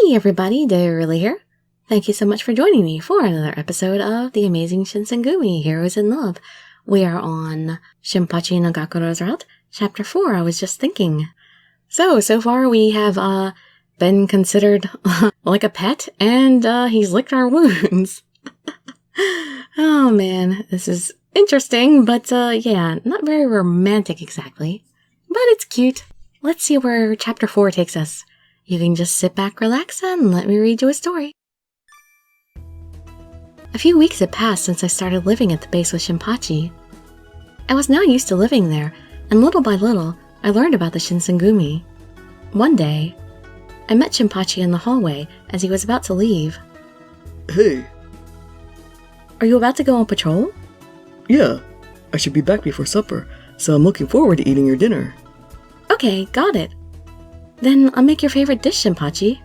Hey everybody, Dirili here. Thank you so much for joining me for another episode of the Amazing Shinsengumi, Heroes in Love. We are on Shinpachi Nagakura's route, Chapter 4, I was just thinking. So far we have been considered like a pet, and he's licked our wounds. Oh man, this is interesting, but yeah, not very romantic exactly. But it's cute. Let's see where Chapter 4 takes us. You can just sit back, relax, and let me read you a story. A few weeks had passed since I started living at the base with Shinpachi. I was now used to living there, and little by little, I learned about the Shinsengumi. One day, I met Shinpachi in the hallway as he was about to leave. Hey. Are you about to go on patrol? Yeah, I should be back before supper, so I'm looking forward to eating your dinner. Okay, got it. Then I'll make your favorite dish, Shinpachi.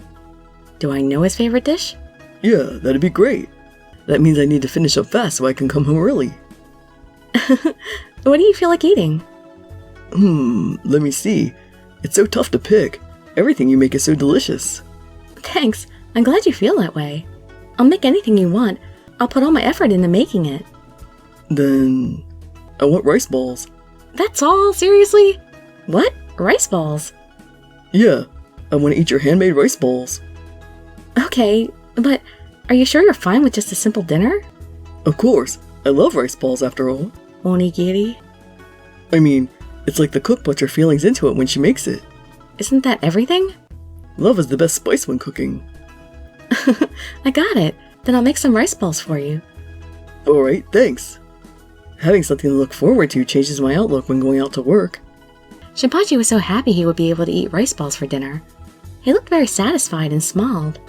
Do I know his favorite dish? Yeah, that'd be great. That means I need to finish up fast so I can come home early. What do you feel like eating? Let me see. It's so tough to pick. Everything you make is so delicious. Thanks, I'm glad you feel that way. I'll make anything you want. I'll put all my effort into making it. Then, I want rice balls. That's all? Seriously? What? Rice balls? Yeah, I want to eat your handmade rice balls. Okay, but are you sure you're fine with just a simple dinner? Of course, I love rice balls after all. Onigiri? I mean, it's like the cook puts her feelings into it when she makes it. Isn't that everything? Love is the best spice when cooking. I got it. Then I'll make some rice balls for you. Alright, thanks. Having something to look forward to changes my outlook when going out to work. Shinpachi was so happy he would be able to eat rice balls for dinner. He looked very satisfied and smiled.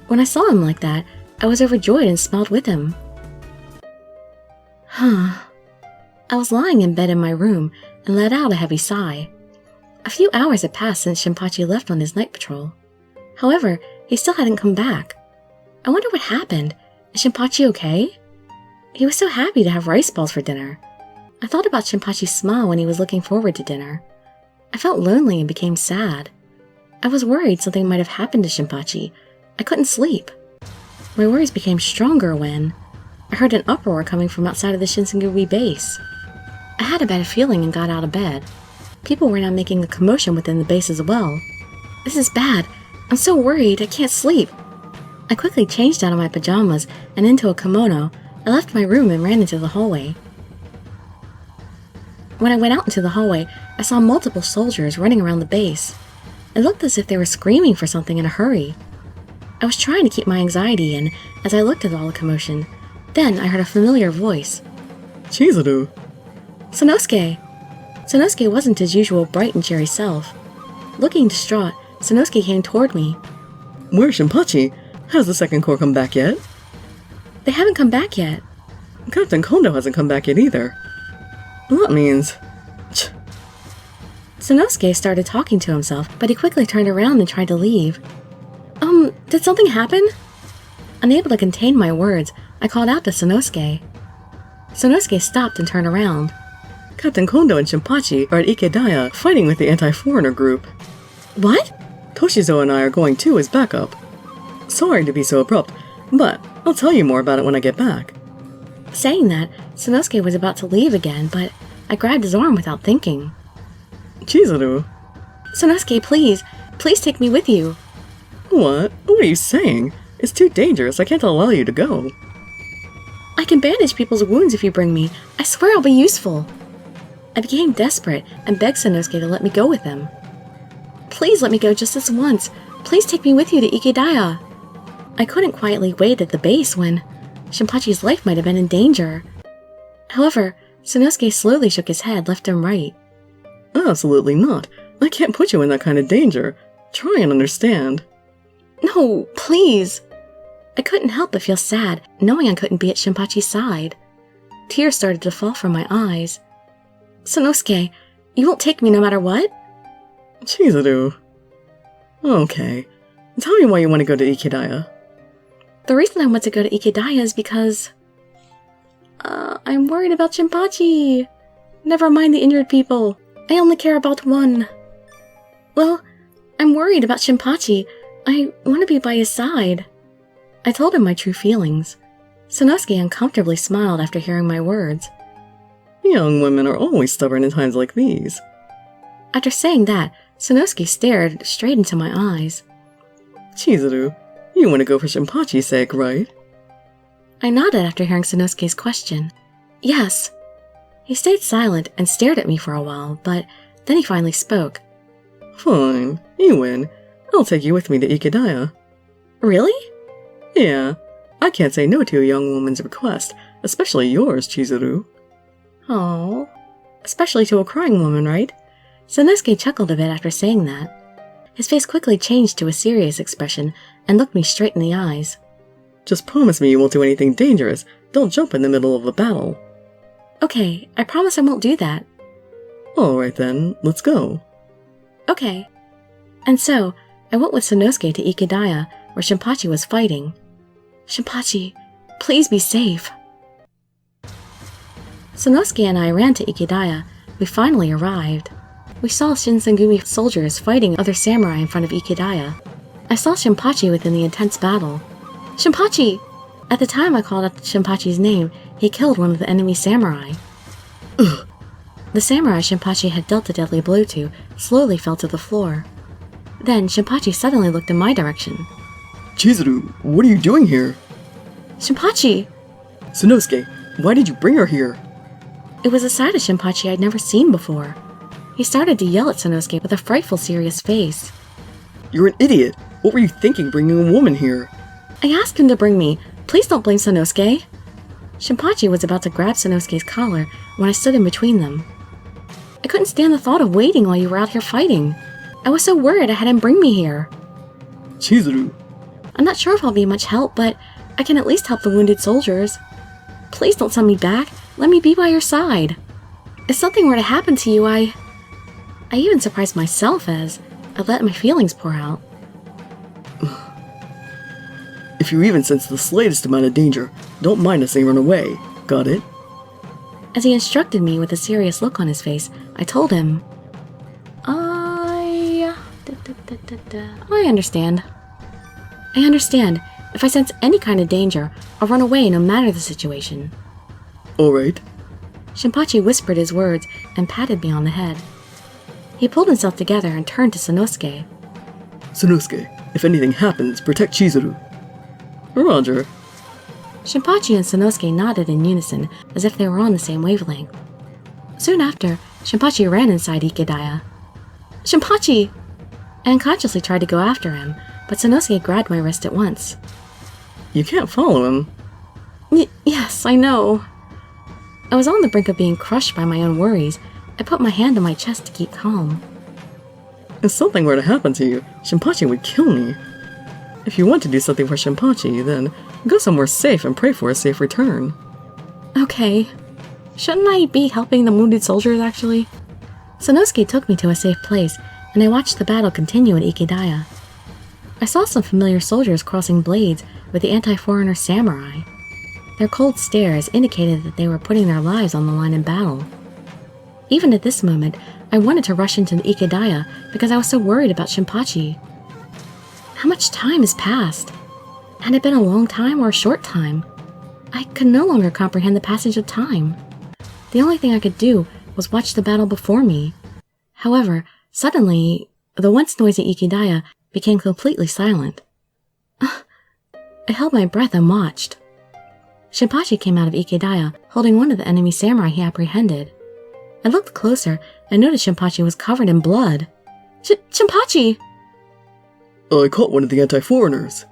When I saw him like that, I was overjoyed and smiled with him. I was lying in bed in my room and let out a heavy sigh. A few hours had passed since Shinpachi left on his night patrol. However, he still hadn't come back. I wonder what happened. Is Shinpachi okay? He was so happy to have rice balls for dinner. I thought about Shinpachi's smile when he was looking forward to dinner. I felt lonely and became sad. I was worried something might have happened to Shinpachi. I couldn't sleep. My worries became stronger when I heard an uproar coming from outside of the Shinsengumi base. I had a bad feeling and got out of bed. People were now making a commotion within the base as well. This is bad. I'm so worried I can't sleep. I quickly changed out of my pajamas and into a kimono. I left my room and ran into the hallway. When I went out into the hallway, I saw multiple soldiers running around the base. It looked as if they were screaming for something in a hurry. I was trying to keep my anxiety in as I looked at all the commotion. Then I heard a familiar voice. Chizuru. Sanosuke! Sanosuke wasn't his usual bright and cheery self. Looking distraught, Sanosuke came toward me. Where's Shinpachi? Has the second corps come back yet? They haven't come back yet. Captain Kondo hasn't come back yet either. That means... Sanosuke started talking to himself, but he quickly turned around and tried to leave. Did something happen? Unable to contain my words, I called out to Sanosuke. Sanosuke stopped and turned around. Captain Kondo and Shinpachi are at Ikedaya fighting with the anti-foreigner group. What? Toshizo and I are going too as backup. Sorry to be so abrupt, but I'll tell you more about it when I get back. Saying that, Sanosuke was about to leave again, but I grabbed his arm without thinking. Chizuru. Sanosuke, please take me with you. What? What are you saying? It's too dangerous. I can't allow you to go. I can bandage people's wounds if you bring me. I swear I'll be useful. I became desperate and begged Sanosuke to let me go with him. Please let me go just this once. Please take me with you to Ikedaya. I couldn't quietly wait at the base when Shinpachi's life might have been in danger. However, Sanosuke slowly shook his head left and right. Absolutely not. I can't put you in that kind of danger. Try and understand. No, please. I couldn't help but feel sad, knowing I couldn't be at Shinpachi's side. Tears started to fall from my eyes. Sanosuke, you won't take me no matter what? Chizuru. Okay. Tell me why you want to go to Ikedaya. The reason I want to go to Ikedaya is because... I'm worried about Shinpachi. Never mind the injured people. I only care about one. Well, I'm worried about Shinpachi. I want to be by his side. I told him my true feelings. Sanosuke uncomfortably smiled after hearing my words. Young women are always stubborn in times like these. After saying that, Sanosuke stared straight into my eyes. Chizuru, you want to go for Shinpachi's sake, right? I nodded after hearing Sanosuke's question. Yes. He stayed silent and stared at me for a while, but then he finally spoke. Fine, you win. I'll take you with me to Ikedaya. Really? Yeah, I can't say no to a young woman's request, especially yours, Chizuru. Oh, especially to a crying woman, right? Sanosuke chuckled a bit after saying that. His face quickly changed to a serious expression and looked me straight in the eyes. Just promise me you won't do anything dangerous. Don't jump in the middle of a battle. Okay, I promise I won't do that. Alright then, let's go. Okay. And so, I went with Sanosuke to Ikedaya, where Shinpachi was fighting. Shinpachi, please be safe. Sanosuke and I ran to Ikedaya. We finally arrived. We saw Shinsengumi soldiers fighting other samurai in front of Ikedaya. I saw Shinpachi within the intense battle. Shinpachi! At the time I called out Shinpachi's name, he killed one of the enemy samurai. Ugh. The samurai Shinpachi had dealt a deadly blow to slowly fell to the floor. Then Shinpachi suddenly looked in my direction. Chizuru, what are you doing here? Shinpachi! Sanosuke, why did you bring her here? It was a side of Shinpachi I'd never seen before. He started to yell at Sanosuke with a frightful, serious face. You're an idiot! What were you thinking bringing a woman here? I asked him to bring me. Please don't blame Sanosuke. Shinpachi was about to grab Sanosuke's collar when I stood in between them. I couldn't stand the thought of waiting while you were out here fighting. I was so worried I had him bring me here. Chizuru. I'm not sure if I'll be much help, but I can at least help the wounded soldiers. Please don't send me back. Let me be by your side. If something were to happen to you, I even surprised myself as I let my feelings pour out. If you even sense the slightest amount of danger, don't mind us and run away. Got it? As he instructed me with a serious look on his face, I told him, I understand. I understand. If I sense any kind of danger, I'll run away no matter the situation. Alright. Shinpachi whispered his words and patted me on the head. He pulled himself together and turned to Sanosuke. Sanosuke, if anything happens, protect Chizuru. Roger. Shinpachi and Sanosuke nodded in unison as if they were on the same wavelength. Soon after, Shinpachi ran inside Ikedaya. Shinpachi! I unconsciously tried to go after him, but Sanosuke grabbed my wrist at once. You can't follow him. Yes, I know. I was on the brink of being crushed by my own worries. I put my hand on my chest to keep calm. If something were to happen to you, Shinpachi would kill me. If you want to do something for Shinpachi, then go somewhere safe and pray for a safe return. Okay. Shouldn't I be helping the wounded soldiers, actually? Sanosuke took me to a safe place, and I watched the battle continue in Ikedaya. I saw some familiar soldiers crossing blades with the anti-foreigner samurai. Their cold stares indicated that they were putting their lives on the line in battle. Even at this moment, I wanted to rush into the Ikedaya because I was so worried about Shinpachi. How much time has passed? Had it been a long time or a short time? I could no longer comprehend the passage of time. The only thing I could do was watch the battle before me. However, suddenly, the once noisy Ikedaya became completely silent. I held my breath and watched. Shinpachi came out of Ikedaya, holding one of the enemy samurai he apprehended. I looked closer and noticed Shinpachi was covered in blood. Shinpachi! I caught one of the anti-foreigners.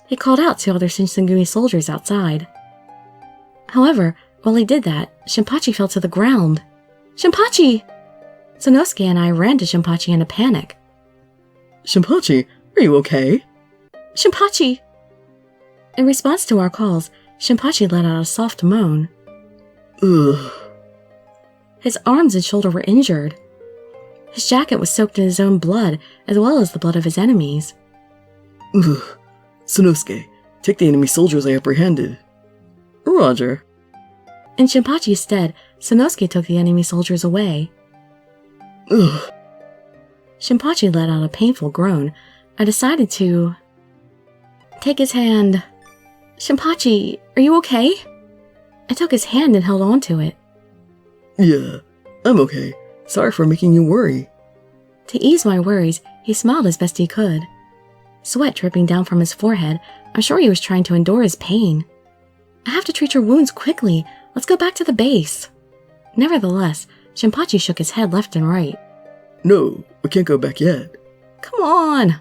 He called out to other Shinsengumi soldiers outside. However, while he did that, Shinpachi fell to the ground. Shinpachi! Sanosuke and I ran to Shinpachi in a panic. Shinpachi, are you okay? Shinpachi! In response to our calls, Shinpachi let out a soft moan. Ugh. His arms and shoulder were injured. His jacket was soaked in his own blood, as well as the blood of his enemies. Ugh. Sanosuke, take the enemy soldiers I apprehended. Roger. In Shinpachi's stead, Sanosuke took the enemy soldiers away. Ugh. Shinpachi let out a painful groan, I decided to take his hand. Shinpachi, are you okay? I took his hand and held on to it. Yeah, I'm okay. Sorry for making you worry. To ease my worries, he smiled as best he could. Sweat dripping down from his forehead, I'm sure he was trying to endure his pain. I have to treat your wounds quickly. Let's go back to the base. Nevertheless, Shinpachi shook his head left and right. No, we can't go back yet. Come on!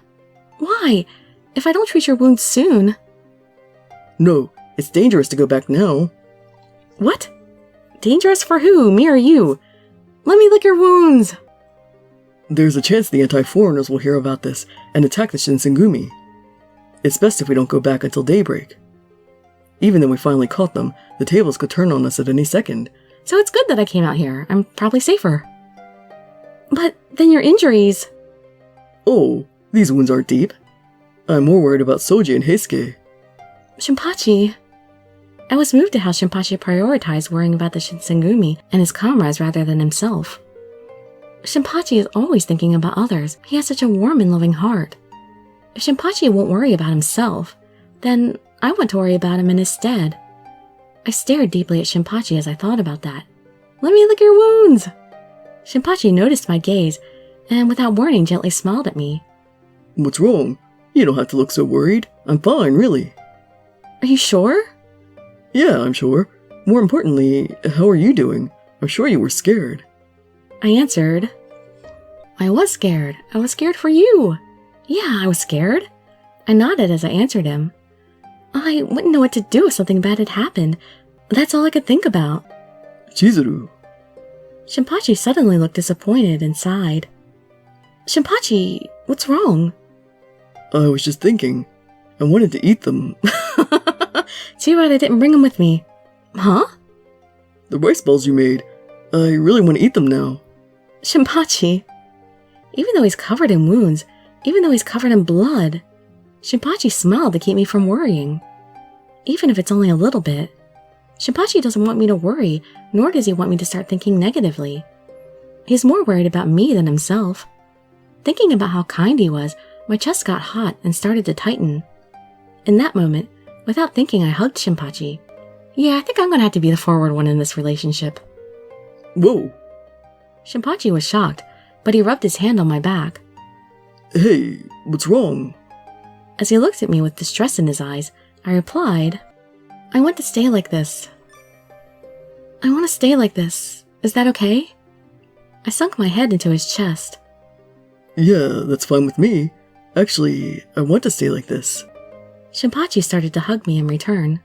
Why? If I don't treat your wounds soon... No, it's dangerous to go back now. What? Dangerous for who, me or you? Let me lick your wounds! There's a chance the anti-foreigners will hear about this and attack the Shinsengumi. It's best if we don't go back until daybreak. Even though we finally caught them, the tables could turn on us at any second. So it's good that I came out here. I'm probably safer. But then your injuries... Oh, these wounds aren't deep. I'm more worried about Soji and Heisuke. Shinpachi... I was moved at how Shinpachi prioritized worrying about the Shinsengumi and his comrades rather than himself. Shinpachi is always thinking about others. He has such a warm and loving heart. If Shinpachi won't worry about himself, then I want to worry about him in his stead. I stared deeply at Shinpachi as I thought about that. Let me lick your wounds! Shinpachi noticed my gaze, and without warning gently smiled at me. What's wrong? You don't have to look so worried. I'm fine, really. Are you sure? Yeah, I'm sure. More importantly, how are you doing? I'm sure you were scared. I answered. I was scared. I was scared for you. Yeah, I was scared. I nodded as I answered him. I wouldn't know what to do if something bad had happened. That's all I could think about. Chizuru. Shinpachi suddenly looked disappointed and sighed. Shinpachi, what's wrong? I was just thinking. I wanted to eat them. Too bad I didn't bring them with me. Huh? The rice balls you made. I really want to eat them now. Shinpachi. Even though he's covered in wounds, even though he's covered in blood, Shinpachi smiled to keep me from worrying. Even if it's only a little bit. Shinpachi doesn't want me to worry, nor does he want me to start thinking negatively. He's more worried about me than himself. Thinking about how kind he was, my chest got hot and started to tighten. In that moment, without thinking, I hugged Shinpachi. Yeah, I think I'm gonna have to be the forward one in this relationship. Whoa. Shinpachi was shocked, but he rubbed his hand on my back. Hey, what's wrong? As he looked at me with distress in his eyes, I replied, I want to stay like this. I want to stay like this. Is that okay? I sunk my head into his chest. Yeah, that's fine with me. Actually, I want to stay like this. Shinpachi started to hug me in return.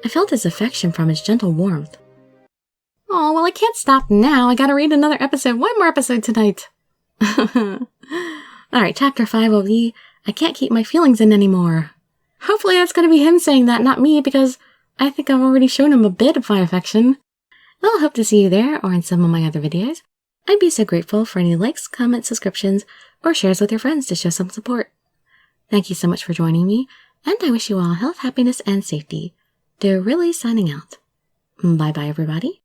I felt his affection from his gentle warmth. Oh, well, I can't stop now. I gotta read another episode. One more episode tonight. Alright, chapter 5 will be, I can't keep my feelings in anymore. Hopefully that's gonna be him saying that, not me, because I think I've already shown him a bit of my affection. Well, I hope to see you there or in some of my other videos. I'd be so grateful for any likes, comments, subscriptions, or shares with your friends to show some support. Thank you so much for joining me, and I wish you all health, happiness, and safety. Dirili signing out. Bye-bye, everybody.